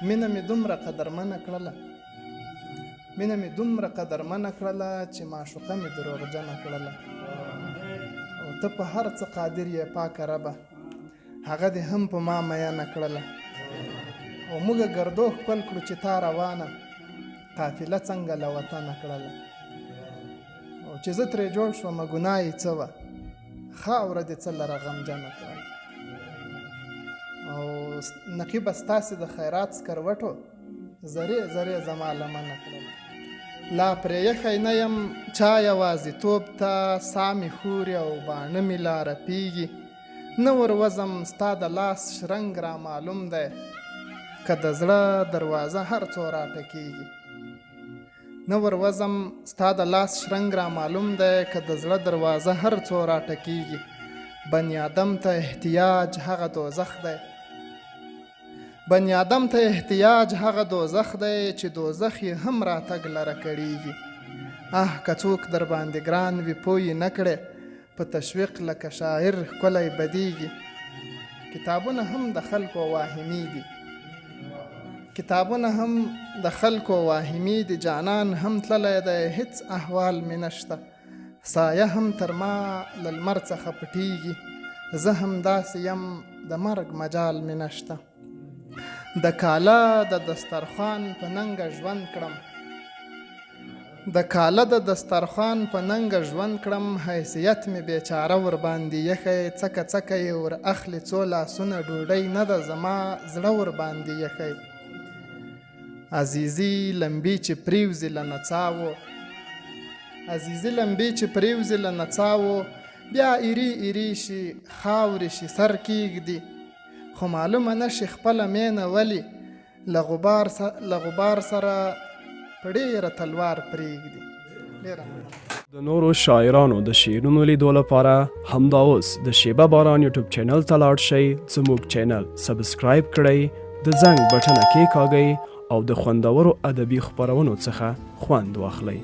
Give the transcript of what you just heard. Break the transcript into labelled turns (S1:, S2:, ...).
S1: مینه مې دومره قدرمنه کړله مینه مې دومره قدرمنه کړله چې معشوقه مې دروغجنه کړله او ته په هر څه قادر یې پاکه ربه هغه دې هم په ما میانه کړله او موږ ګردو ښکل کړو چې تا روانه قافله څنګه له وطنه کړله او چې زه ترې جوړ شومه ګناه یې څه وه خاوره دې څه لره غمجنه کړله او نقیبه ستاسې د خیرات سکروټو زرې زرې زما لمنه کړله لا پرې یخی نه یم چا یوازیتوب ته ساه مې خوري او باڼه مې لا رپېږي نه وروځم ستا د لاس شرنګ را معلوم دی که د زړه دروازه هر څو راټکېږي نه وروځم ستا د لاس شرنګ را معلوم دی که د زړه دروازه هر څو راټکېږي بني آدم ته احتیاج هغه دوزخ دی بني آدم ته احتیاج هغه دوزخ دی چې دوزخ یې هم راتګ لره کړېږي که څوک در باندې ګران وي پوه یې نه کړې په تشویق لکه شاعر ښکلی بدیږي کتابونه هم د خلکو واهمي دي کتابونه هم د خلکو واهمي دي جانان هم تللی دی هیڅ احوال مې نشته سایه هم تر ما له لمر څخه پټېږي زه هم داسې یم د مرګ مجال مې نشته د کاله د دسترخوان په ننګه ژوند کړم د کاله د دسترخوان په ننګه ژوند کړم حیثیت مې بیچاره ور باندې یخی څکه څکه یې ور اخلي څو لاسونه ډوډۍ نه ده زما زړه ور باندې یخی عزیزي لمبې چې پریوزي له نڅاوو عزیزي لمبې چې پریوزي له نڅاوو بیا ایري ایري شي خاورې شي سر کېږدي خو معلومه نه شي خپله مینه ولې له غبار سره په ډېره تلوار پرېږدي.
S2: د نورو شاعرانو د شعرونو لیدو لپاره همدا اوس د شیبه باران یوټیوب چینل ته لاړ شئ زموږ چینل سبسکرایب کړئ د زنګ بټنه کېکاږئ او د خوندورو ادبي خپرونو څخه خوند واخلئ.